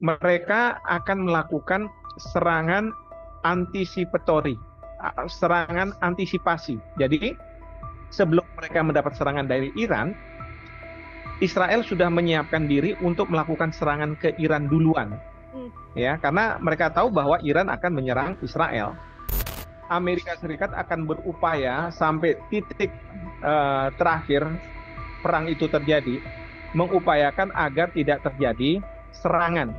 mereka akan melakukan serangan antisipatori, serangan antisipasi. Jadi sebelum mereka mendapat serangan dari Iran, Israel sudah menyiapkan diri untuk melakukan serangan ke Iran duluan, ya, karena mereka tahu bahwa Iran akan menyerang Israel. Amerika Serikat akan berupaya sampai titik terakhir perang itu terjadi, mengupayakan agar tidak terjadi serangan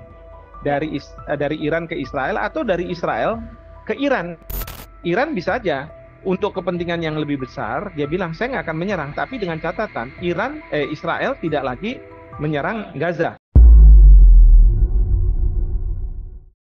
dari Iran ke Israel atau dari Israel ke Iran. Iran bisa aja untuk kepentingan yang lebih besar, dia bilang saya nggak akan menyerang, tapi dengan catatan Israel tidak lagi menyerang Gaza.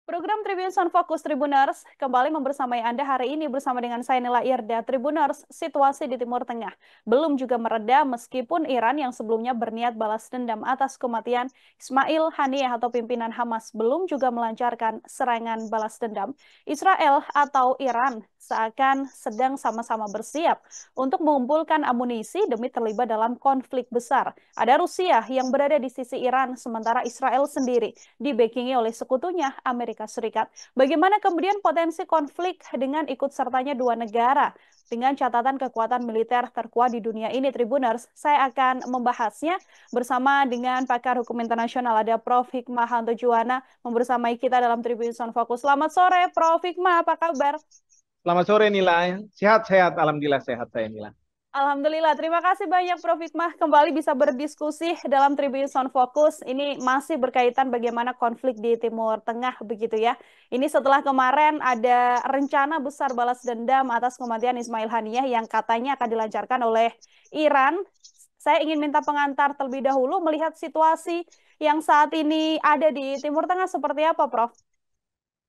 Program Tribun Sound Focus Tribuners kembali membersamai Anda hari ini bersama dengan saya Nila Irda. Tribuners, situasi di Timur Tengah belum juga mereda meskipun Iran yang sebelumnya berniat balas dendam atas kematian Ismail Haniyeh atau pimpinan Hamas belum juga melancarkan serangan balas dendam. Israel atau Iran seakan sedang sama-sama bersiap untuk mengumpulkan amunisi demi terlibat dalam konflik besar. Ada Rusia yang berada di sisi Iran sementara Israel sendiri dibackingi oleh sekutunya Amerika Serikat. Bagaimana kemudian potensi konflik dengan ikut sertanya dua negara? Dengan catatan kekuatan militer terkuat di dunia ini, Tribuners, saya akan membahasnya bersama dengan pakar hukum internasional, ada Prof. Hikmahanto Juwana, membersamai kita dalam Tribun Sound Focus. Selamat sore, Prof. Hikmah, apa kabar? Selamat sore Nila, sehat-sehat, alhamdulillah sehat saya Nila. Alhamdulillah, terima kasih banyak Prof. Hikmah kembali bisa berdiskusi dalam Tribun Sound Focus. Ini masih berkaitan bagaimana konflik di Timur Tengah begitu ya. Ini setelah kemarin ada rencana besar balas dendam atas kematian Ismail Haniyeh yang katanya akan dilancarkan oleh Iran. Saya ingin minta pengantar terlebih dahulu melihat situasi yang saat ini ada di Timur Tengah seperti apa, Prof?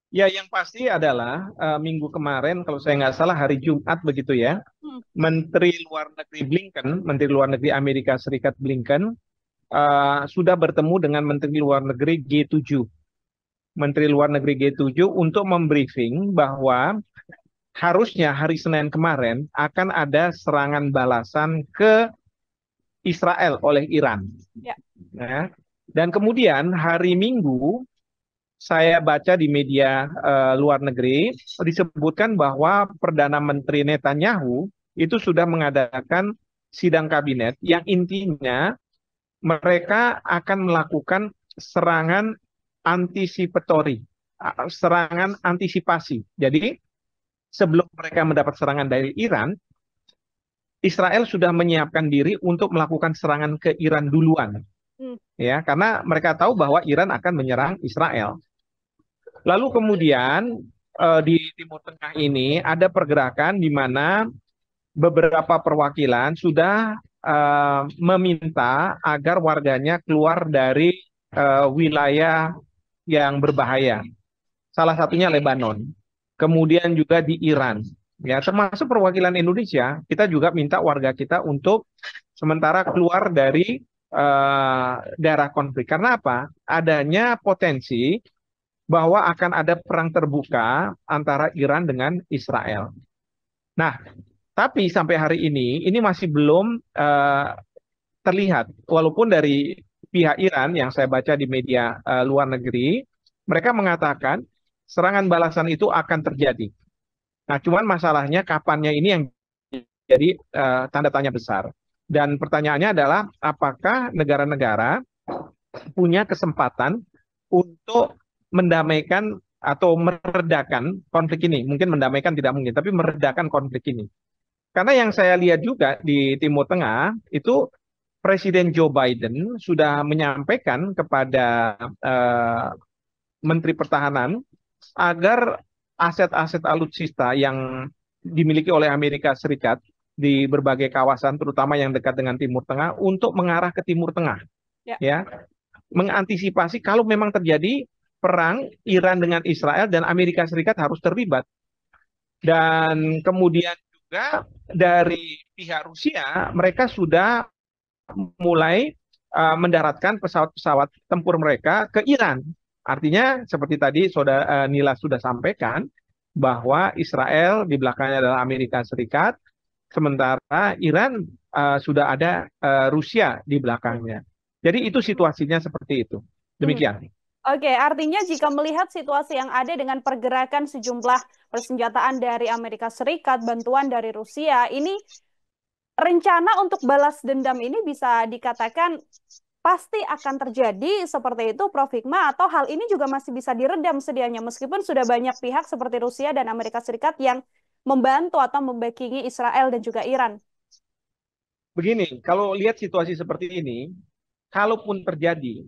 Ya, yang pasti adalah minggu kemarin, kalau saya nggak salah hari Jumat begitu ya, Menteri Luar Negeri Amerika Serikat Blinken sudah bertemu dengan Menteri Luar Negeri G7. Menteri Luar Negeri G7 untuk membriefing bahwa harusnya hari Senin kemarin akan ada serangan balasan ke Israel oleh Iran. Ya. Nah, dan kemudian hari Minggu saya baca di media luar negeri disebutkan bahwa Perdana Menteri Netanyahu itu sudah mengadakan sidang kabinet yang intinya mereka akan melakukan serangan antisipatori, serangan antisipasi. Jadi sebelum mereka mendapat serangan dari Iran, Israel sudah menyiapkan diri untuk melakukan serangan ke Iran duluan. Ya, karena mereka tahu bahwa Iran akan menyerang Israel. Lalu kemudian di Timur Tengah ini ada pergerakan di mana beberapa perwakilan sudah meminta agar warganya keluar dari wilayah yang berbahaya. Salah satunya Lebanon. Kemudian juga di Iran. Ya, termasuk perwakilan Indonesia, kita juga minta warga kita untuk sementara keluar dari daerah konflik. Karena apa? Adanya potensi bahwa akan ada perang terbuka antara Iran dengan Israel. Nah, tapi sampai hari ini masih belum terlihat. Walaupun dari pihak Iran yang saya baca di media luar negeri, mereka mengatakan serangan balasan itu akan terjadi. Nah, cuman masalahnya kapannya ini yang jadi tanda tanya besar. Dan pertanyaannya adalah apakah negara-negara punya kesempatan untuk mendamaikan atau meredakan konflik ini. Mungkin mendamaikan tidak mungkin, tapi meredakan konflik ini. Karena yang saya lihat juga di Timur Tengah, itu Presiden Joe Biden sudah menyampaikan kepada Menteri Pertahanan agar aset-aset alutsista yang dimiliki oleh Amerika Serikat di berbagai kawasan, terutama yang dekat dengan Timur Tengah, untuk mengarah ke Timur Tengah. Ya, mengantisipasi kalau memang terjadi perang Iran dengan Israel dan Amerika Serikat harus terlibat. Dan kemudian juga dari pihak Rusia, mereka sudah mulai mendaratkan pesawat-pesawat tempur mereka ke Iran. Artinya seperti tadi Saudara Nila sudah sampaikan bahwa Israel di belakangnya adalah Amerika Serikat, sementara Iran sudah ada Rusia di belakangnya. Jadi itu situasinya seperti itu. Demikian. Oke, artinya jika melihat situasi yang ada dengan pergerakan sejumlah persenjataan dari Amerika Serikat, bantuan dari Rusia, ini rencana untuk balas dendam ini bisa dikatakan pasti akan terjadi seperti itu, Prof. Hikmah, atau hal ini juga masih bisa diredam sedianya meskipun sudah banyak pihak seperti Rusia dan Amerika Serikat yang membantu atau membackingi Israel dan juga Iran. Begini, kalau lihat situasi seperti ini, kalaupun terjadi,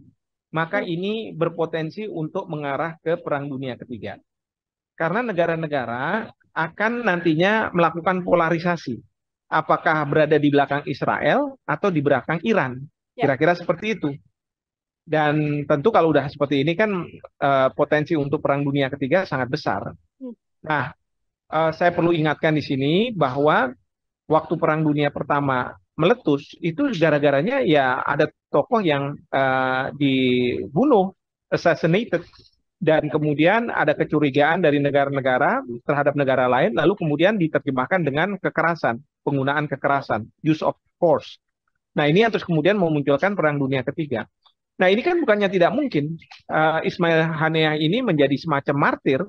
maka ini berpotensi untuk mengarah ke Perang Dunia Ketiga. Karena negara-negara akan nantinya melakukan polarisasi. Apakah berada di belakang Israel atau di belakang Iran? Kira-kira seperti itu. Dan tentu kalau udah seperti ini kan potensi untuk Perang Dunia Ketiga sangat besar. Nah, saya perlu ingatkan di sini bahwa waktu Perang Dunia Pertama meletus, itu gara-garanya ya ada tokoh yang dibunuh, assassinated, dan kemudian ada kecurigaan dari negara-negara terhadap negara lain, lalu kemudian diterjemahkan dengan kekerasan, penggunaan kekerasan, use of force. Nah, ini yang terus kemudian memunculkan Perang Dunia Ketiga. Nah, ini kan bukannya tidak mungkin Ismail Haniyeh ini menjadi semacam martir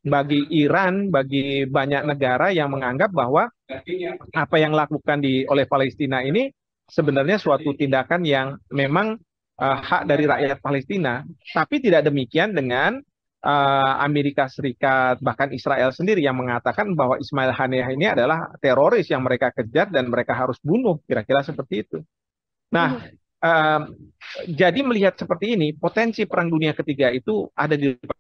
bagi Iran, bagi banyak negara yang menganggap bahwa apa yang dilakukan oleh Palestina ini sebenarnya suatu tindakan yang memang hak dari rakyat Palestina. Tapi tidak demikian dengan Amerika Serikat, bahkan Israel sendiri yang mengatakan bahwa Ismail Haniyeh ini adalah teroris yang mereka kejar dan mereka harus bunuh, kira-kira seperti itu. Nah, jadi melihat seperti ini, potensi Perang Dunia Ketiga itu ada di depan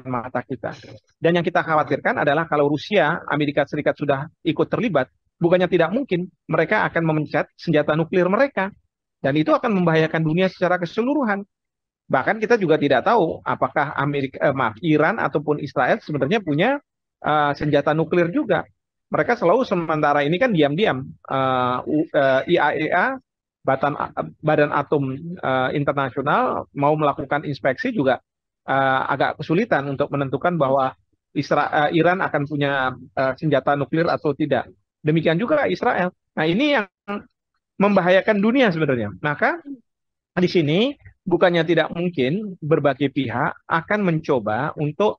mata kita. Dan yang kita khawatirkan adalah kalau Rusia, Amerika Serikat sudah ikut terlibat, bukannya tidak mungkin mereka akan memencet senjata nuklir mereka. Dan itu akan membahayakan dunia secara keseluruhan. Bahkan kita juga tidak tahu apakah Iran ataupun Israel sebenarnya punya senjata nuklir juga. Mereka selalu sementara ini kan diam-diam IAEA, Badan Atom Internasional, mau melakukan inspeksi juga agak kesulitan untuk menentukan bahwa Iran akan punya senjata nuklir atau tidak. Demikian juga Israel. Nah, ini yang membahayakan dunia sebenarnya. Maka di sini bukannya tidak mungkin berbagai pihak akan mencoba untuk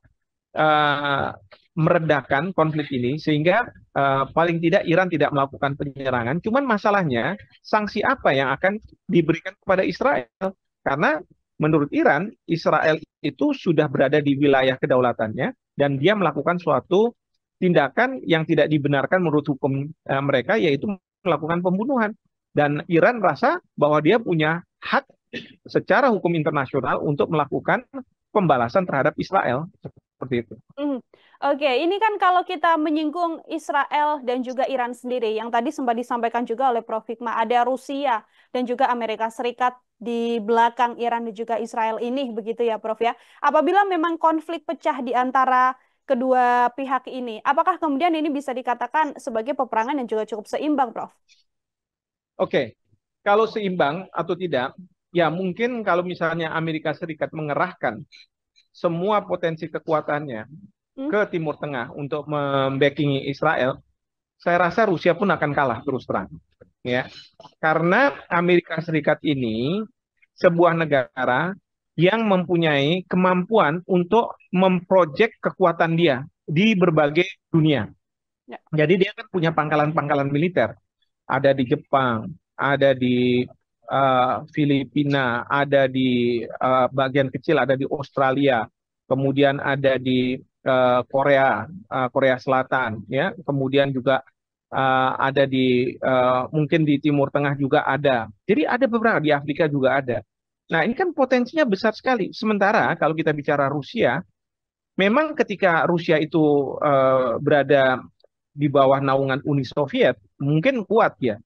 meredakan konflik ini sehingga paling tidak Iran tidak melakukan penyerangan. Cuman masalahnya sanksi apa yang akan diberikan kepada Israel? Karena menurut Iran, Israel itu sudah berada di wilayah kedaulatannya dan dia melakukan suatu tindakan yang tidak dibenarkan menurut hukum mereka, yaitu melakukan pembunuhan. Dan Iran rasa bahwa dia punya hak secara hukum internasional untuk melakukan pembalasan terhadap Israel. Seperti itu. Oke, ini kan kalau kita menyinggung Israel dan juga Iran sendiri, yang tadi sempat disampaikan juga oleh Prof. Hikmah, ada Rusia dan juga Amerika Serikat di belakang Iran dan juga Israel ini, begitu ya Prof ya. Apabila memang konflik pecah di antara kedua pihak ini, apakah kemudian ini bisa dikatakan sebagai peperangan yang juga cukup seimbang, Prof? Oke, kalau seimbang atau tidak, ya mungkin kalau misalnya Amerika Serikat mengerahkan semua potensi kekuatannya ke Timur Tengah untuk membackingi Israel, saya rasa Rusia pun akan kalah terus terang. Ya, karena Amerika Serikat ini sebuah negara yang mempunyai kemampuan untuk memprojek kekuatan dia di berbagai dunia. Jadi dia kan punya pangkalan-pangkalan militer. Ada di Jepang, ada di Filipina, ada di bagian kecil ada di Australia, kemudian ada di Korea Selatan, ya, kemudian juga ada di mungkin di Timur Tengah juga ada. Jadi ada beberapa, di Afrika juga ada. Nah, ini kan potensinya besar sekali. Sementara kalau kita bicara Rusia, memang ketika Rusia itu berada di bawah naungan Uni Soviet, mungkin kuat ya.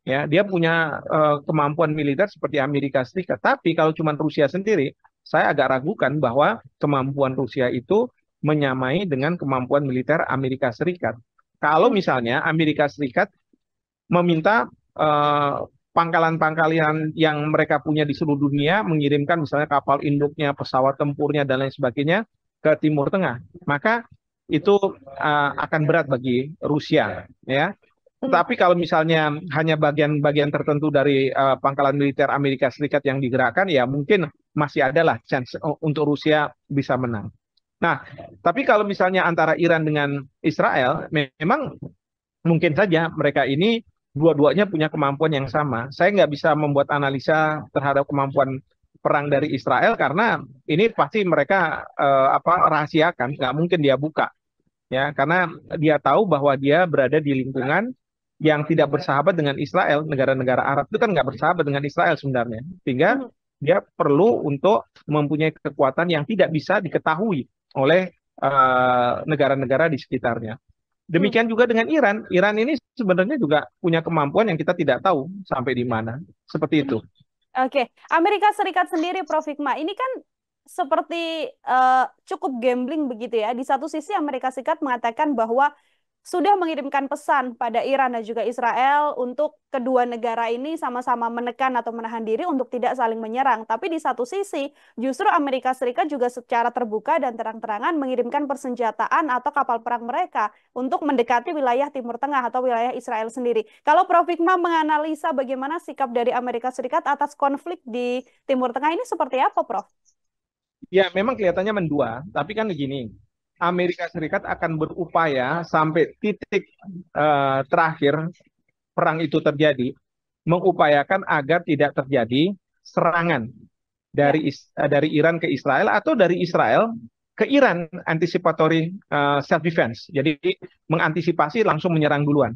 Ya, dia punya kemampuan militer seperti Amerika Serikat. Tapi kalau cuma Rusia sendiri, saya agak ragukan bahwa kemampuan Rusia itu menyamai dengan kemampuan militer Amerika Serikat. Kalau misalnya Amerika Serikat meminta pangkalan-pangkalan yang mereka punya di seluruh dunia mengirimkan misalnya kapal induknya, pesawat tempurnya, dan lain sebagainya ke Timur Tengah, maka itu akan berat bagi Rusia, ya. Tetapi kalau misalnya hanya bagian-bagian tertentu dari pangkalan militer Amerika Serikat yang digerakkan, ya mungkin masih adalah chance untuk Rusia bisa menang. Nah, tapi kalau misalnya antara Iran dengan Israel, memang mungkin saja mereka ini dua-duanya punya kemampuan yang sama. Saya nggak bisa membuat analisa terhadap kemampuan perang dari Israel karena ini pasti mereka rahasiakan, nggak mungkin dia buka, ya, karena dia tahu bahwa dia berada di lingkungan yang tidak bersahabat dengan Israel. Negara-negara Arab itu kan nggak bersahabat dengan Israel sebenarnya, sehingga Mhm. dia perlu untuk mempunyai kekuatan yang tidak bisa diketahui oleh negara-negara di sekitarnya. Hmm. Demikian juga dengan Iran. Iran ini sebenarnya juga punya kemampuan yang kita tidak tahu sampai di mana. Seperti itu. Oke, Amerika Serikat sendiri, Prof. Hikmah, ini kan seperti cukup gambling begitu ya. Di satu sisi Amerika Serikat mengatakan bahwa sudah mengirimkan pesan pada Iran dan juga Israel untuk kedua negara ini sama-sama menekan atau menahan diri untuk tidak saling menyerang. Tapi di satu sisi, justru Amerika Serikat juga secara terbuka dan terang-terangan mengirimkan persenjataan atau kapal perang mereka untuk mendekati wilayah Timur Tengah atau wilayah Israel sendiri. Kalau Prof. Hikmah menganalisa bagaimana sikap dari Amerika Serikat atas konflik di Timur Tengah ini seperti apa, Prof? Ya, memang kelihatannya mendua, tapi kan begini, Amerika Serikat akan berupaya sampai titik terakhir perang itu terjadi, mengupayakan agar tidak terjadi serangan Ya. dari Iran ke Israel atau dari Israel ke Iran, anticipatory self defense. Jadi mengantisipasi langsung menyerang duluan.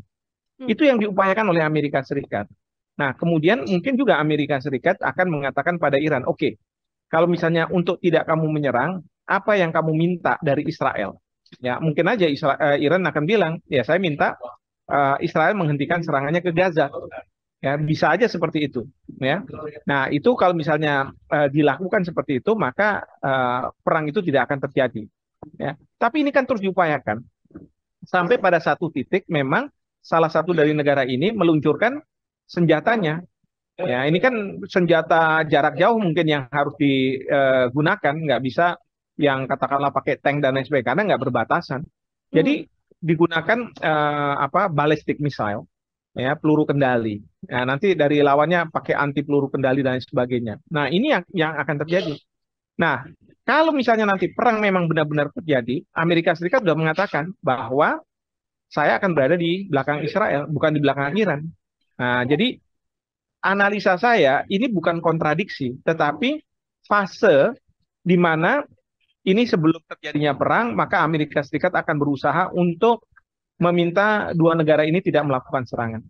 Hmm. Itu yang diupayakan oleh Amerika Serikat. Nah, kemudian mungkin juga Amerika Serikat akan mengatakan pada Iran, oke, kalau misalnya untuk tidak kamu menyerang, apa yang kamu minta dari Israel? Ya, mungkin aja Iran akan bilang, ya saya minta Israel menghentikan serangannya ke Gaza. Ya, bisa aja seperti itu. Ya, nah itu kalau misalnya dilakukan seperti itu, maka perang itu tidak akan terjadi. Ya, tapi ini kan terus diupayakan sampai pada satu titik memang salah satu dari negara ini meluncurkan senjatanya. Ya, ini kan senjata jarak jauh mungkin yang harus digunakan, nggak bisa yang katakanlah pakai tank dan lain sebagainya, karena nggak berbatasan. Hmm. Jadi digunakan ballistic missile, ya, peluru kendali. Nah, nanti dari lawannya pakai anti peluru kendali dan lain sebagainya. Nah, ini yang akan terjadi. Nah, kalau misalnya nanti perang memang benar-benar terjadi, Amerika Serikat sudah mengatakan bahwa saya akan berada di belakang Israel, bukan di belakang Iran. Nah, jadi analisa saya ini bukan kontradiksi, tetapi fase di mana ini sebelum terjadinya perang, maka Amerika Serikat akan berusaha untuk meminta dua negara ini tidak melakukan serangan.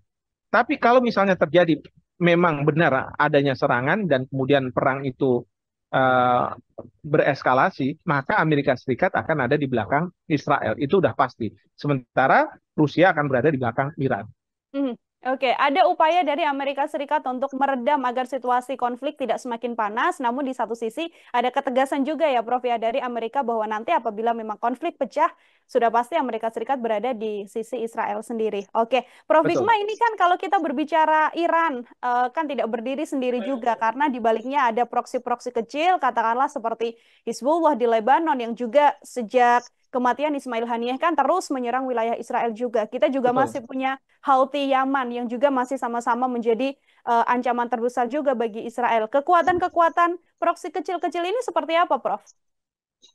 Tapi kalau misalnya terjadi memang benar adanya serangan dan kemudian perang itu uh, bereskalasi, maka Amerika Serikat akan ada di belakang Israel. Itu udah pasti. Sementara Rusia akan berada di belakang Iran. Hmm. Oke, ada upaya dari Amerika Serikat untuk meredam agar situasi konflik tidak semakin panas, namun di satu sisi ada ketegasan juga ya, Prof, ya, dari Amerika bahwa nanti apabila memang konflik pecah, sudah pasti Amerika Serikat berada di sisi Israel sendiri. Oke, Prof Betul. Hikmah, ini kan kalau kita berbicara Iran, kan tidak berdiri sendiri juga, karena di baliknya ada proksi-proksi kecil, katakanlah seperti Hizbullah di Lebanon, yang juga sejak kematian Ismail Haniyeh kan terus menyerang wilayah Israel juga. Kita juga Betul. masih punya Houthi Yaman yang juga masih sama-sama menjadi ancaman terbesar juga bagi Israel. Kekuatan-kekuatan proksi kecil-kecil ini seperti apa, Prof?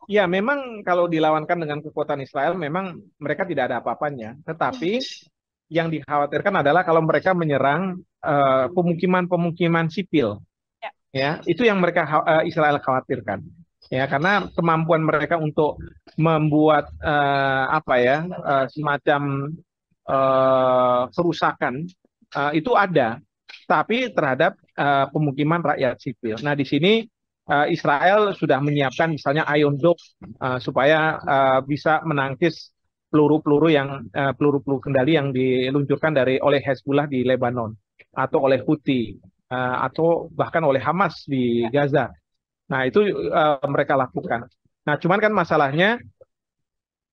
Ya, memang kalau dilawankan dengan kekuatan Israel, memang mereka tidak ada apa-apanya. Tetapi yang dikhawatirkan adalah kalau mereka menyerang pemukiman-pemukiman sipil, Ya. ya, itu yang Israel khawatirkan. Ya, karena kemampuan mereka untuk membuat semacam kerusakan itu ada, tapi terhadap pemukiman rakyat sipil. Nah, di sini Israel sudah menyiapkan misalnya Iron Dome supaya bisa menangkis peluru-peluru kendali yang diluncurkan oleh Hezbollah di Lebanon atau oleh Houthi atau bahkan oleh Hamas di Ya. Gaza. Nah, itu mereka lakukan. Nah, cuman kan masalahnya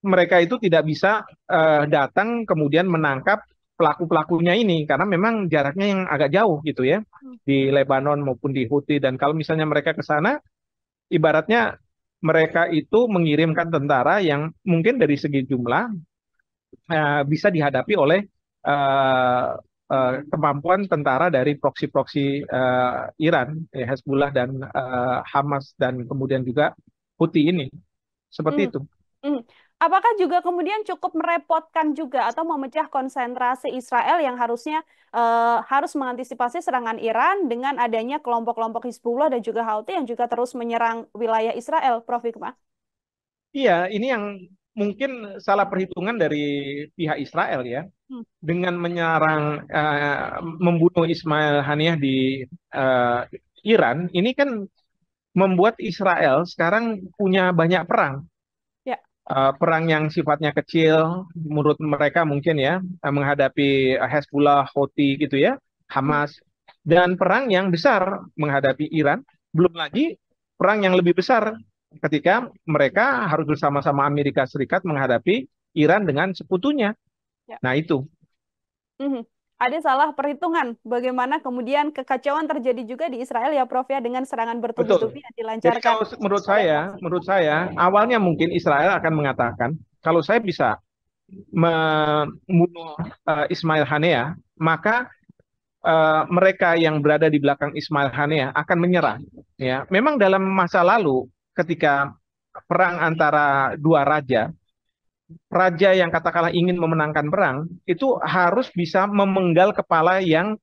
mereka itu tidak bisa datang kemudian menangkap pelaku-pelakunya ini karena memang jaraknya yang agak jauh gitu ya Hmm. di Lebanon maupun di Houthi, dan kalau misalnya mereka ke sana ibaratnya mereka itu mengirimkan tentara yang mungkin dari segi jumlah bisa dihadapi oleh kemampuan tentara dari proksi-proksi Iran, Hezbollah dan Hamas dan kemudian juga Houthi ini. Hmm. Seperti itu. Hmm. Apakah juga kemudian cukup merepotkan juga atau memecah konsentrasi Israel yang harusnya harus mengantisipasi serangan Iran dengan adanya kelompok-kelompok Hizbullah dan juga Houthi yang juga terus menyerang wilayah Israel, Prof. Hikmah? Iya, ini yang mungkin salah perhitungan dari pihak Israel ya, Hmm. dengan menyerang, membunuh Ismail Haniyah di eh, Iran, ini kan membuat Israel sekarang punya banyak perang. Ya. Perang yang sifatnya kecil, menurut mereka mungkin ya, menghadapi Hezbollah, Houthi gitu ya, Hmm. Hamas, dan perang yang besar menghadapi Iran, belum lagi perang yang lebih besar ketika mereka harus bersama-sama Amerika Serikat menghadapi Iran dengan sekutunya. Ya. Nah itu, Mhm. Ada salah perhitungan bagaimana kemudian kekacauan terjadi juga di Israel ya Prof ya dengan serangan betul. bertubi-tubi yang Jadi dilancarkan kalau oleh Hamas. menurut saya, awalnya mungkin Israel akan mengatakan, kalau saya bisa membunuh Ismail Haniyah, maka mereka yang berada di belakang Ismail Haniyah akan menyerah. Ya, memang dalam masa lalu ketika perang antara dua raja, raja yang katakanlah ingin memenangkan perang itu harus bisa memenggal kepala yang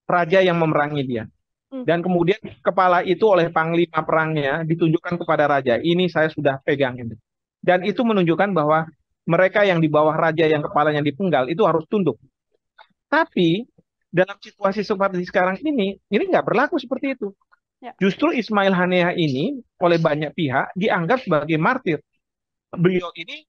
raja yang memerangi dia. Hmm. Dan kemudian kepala itu oleh panglima perangnya ditunjukkan kepada raja. Ini saya sudah pegang ini. Dan itu menunjukkan bahwa mereka yang di bawah raja yang kepalanya dipenggal itu harus tunduk. Tapi dalam situasi seperti sekarang ini nggak berlaku seperti itu. Ya. Justru Ismail Haniyah ini oleh banyak pihak dianggap sebagai martir. Beliau ini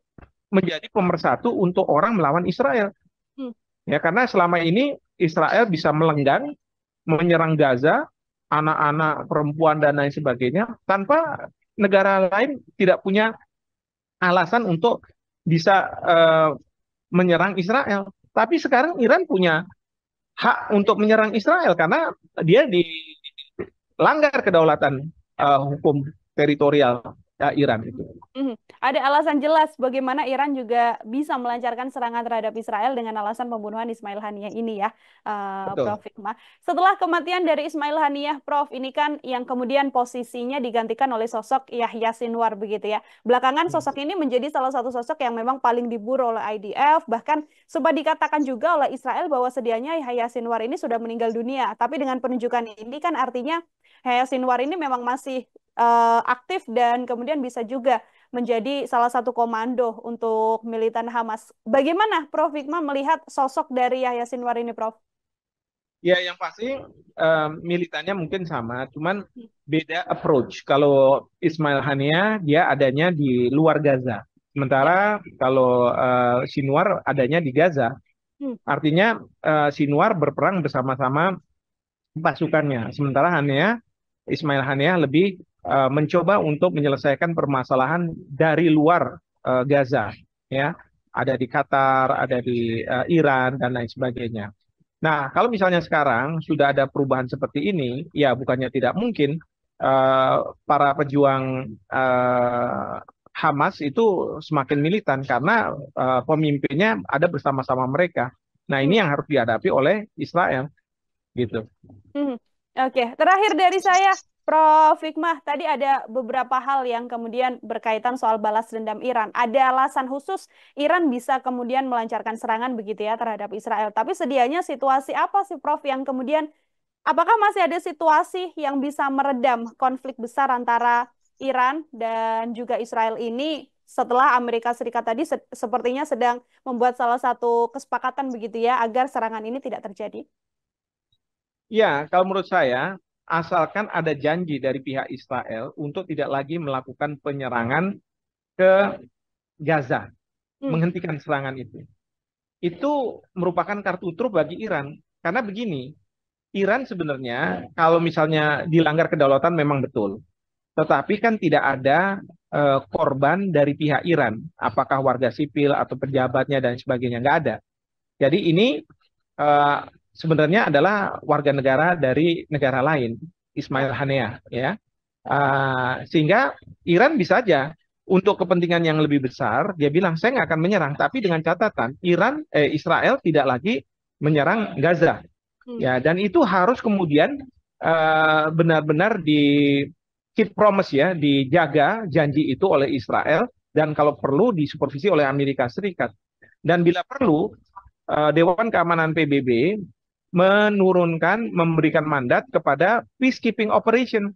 menjadi pemersatu untuk orang melawan Israel. Hmm. Ya, karena selama ini Israel bisa melenggang, menyerang Gaza, anak-anak, perempuan dan lain sebagainya, tanpa negara lain tidak punya alasan untuk bisa menyerang Israel. Tapi sekarang Iran punya hak untuk menyerang Israel karena dia dilanggar kedaulatan hukum teritorial Iran itu. Mhm. Ada alasan jelas bagaimana Iran juga bisa melancarkan serangan terhadap Israel dengan alasan pembunuhan Ismail Haniyah ini ya, Betul. Prof. Hikmah. Setelah kematian dari Ismail Haniyah, Prof, ini kan yang kemudian posisinya digantikan oleh sosok Yahya Sinwar begitu ya. Belakangan sosok ini menjadi salah satu sosok yang memang paling diburu oleh IDF, bahkan sempat dikatakan juga oleh Israel bahwa sedianya Yahya Sinwar ini sudah meninggal dunia. Tapi dengan penunjukan ini kan artinya Yahya Sinwar ini memang masih aktif dan kemudian bisa juga menjadi salah satu komando untuk militan Hamas. Bagaimana Prof. Hikmah melihat sosok dari Yahya Sinwar ini, Prof? Ya, yang pasti militannya mungkin sama, cuman beda approach. Kalau Ismail Haniyah dia adanya di luar Gaza, Ya. sementara kalau Sinwar adanya di Gaza. Hmm. Artinya Sinwar berperang bersama-sama pasukannya, sementara Ismail Haniyah lebih mencoba untuk menyelesaikan permasalahan dari luar Gaza, ya, ada di Qatar, ada di Iran dan lain sebagainya. Nah, kalau misalnya sekarang sudah ada perubahan seperti ini, ya bukannya tidak mungkin eh, para pejuang Hamas itu semakin militan karena pemimpinnya ada bersama-sama mereka. Nah, Hmm. ini yang harus dihadapi oleh Israel, gitu. Hmm. Oke, terakhir dari saya, Prof. Hikmah, tadi ada beberapa hal yang kemudian berkaitan soal balas dendam Iran. Ada alasan khusus Iran bisa kemudian melancarkan serangan begitu ya terhadap Israel. Tapi sedianya situasi apa sih, Prof, yang kemudian apakah masih ada situasi yang bisa meredam konflik besar antara Iran dan juga Israel ini setelah Amerika Serikat tadi sepertinya sedang membuat salah satu kesepakatan begitu ya agar serangan ini tidak terjadi? Ya, kalau menurut saya, asalkan ada janji dari pihak Israel untuk tidak lagi melakukan penyerangan ke Gaza, Hmm. menghentikan serangan itu merupakan kartu truf bagi Iran. Karena begini, Iran sebenarnya kalau misalnya dilanggar kedaulatan memang betul, tetapi kan tidak ada korban dari pihak Iran, apakah warga sipil atau pejabatnya dan sebagainya, nggak ada. Jadi ini eh, sebenarnya adalah warga negara dari negara lain, Ya. Ismail Haniyah, ya. Sehingga Iran bisa aja untuk kepentingan yang lebih besar, dia bilang saya nggak akan menyerang, tapi dengan catatan Israel tidak lagi menyerang Gaza. Ya, dan itu harus kemudian benar-benar di keep promise ya, dijaga janji itu oleh Israel dan kalau perlu disupervisi oleh Amerika Serikat. Dan bila perlu Dewan Keamanan PBB memberikan mandat kepada peacekeeping operation,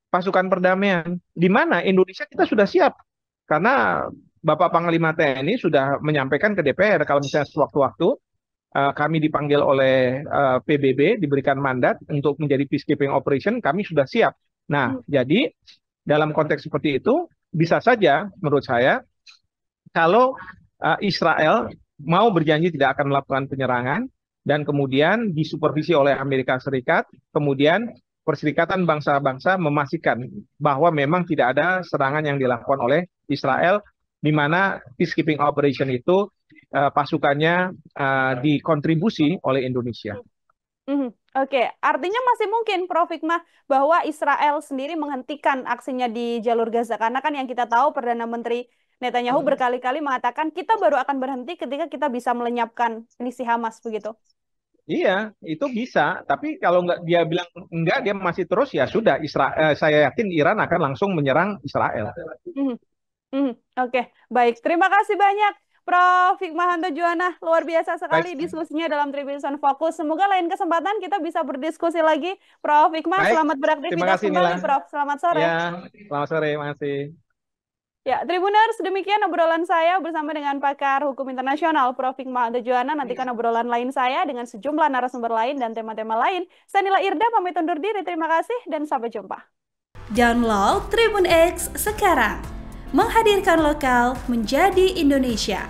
pasukan perdamaian, di mana Indonesia kita sudah siap karena Bapak Panglima TNI sudah menyampaikan ke DPR kalau misalnya sewaktu-waktu kami dipanggil oleh PBB, diberikan mandat untuk menjadi peacekeeping operation, kami sudah siap. Nah, jadi dalam konteks seperti itu, bisa saja menurut saya, kalau Israel mau berjanji tidak akan melakukan penyerangan, dan kemudian disupervisi oleh Amerika Serikat, kemudian Perserikatan Bangsa-Bangsa memastikan bahwa memang tidak ada serangan yang dilakukan oleh Israel, di mana peacekeeping operation itu pasukannya dikontribusi oleh Indonesia. Oke, artinya masih mungkin Prof. Hikmah bahwa Israel sendiri menghentikan aksinya di jalur Gaza. Karena kan yang kita tahu Perdana Menteri Netanyahu berkali-kali mengatakan kita baru akan berhenti ketika kita bisa melenyapkan misi Hamas, begitu. Iya, itu bisa. Tapi kalau dia bilang enggak, dia masih terus, ya sudah. Saya yakin Iran akan langsung menyerang Israel. Oke, baik. Terima kasih banyak, Prof. Hikmahanto Juwana. Luar biasa sekali diskusinya dalam Tribunnews Focus. Semoga lain kesempatan kita bisa berdiskusi lagi. Prof. Hikmah, selamat beraktivitas kembali, Prof. Selamat sore. Ya, selamat sore, makasih. Ya, Tribuners, demikian obrolan saya bersama dengan pakar hukum internasional Prof. Hikmahanto Juwana. Nantikan obrolan lain saya dengan sejumlah narasumber lain dan tema-tema lain. Saya Nila Irda, pamit undur diri. Terima kasih dan sampai jumpa. Download Tribun X sekarang. Menghadirkan lokal menjadi Indonesia.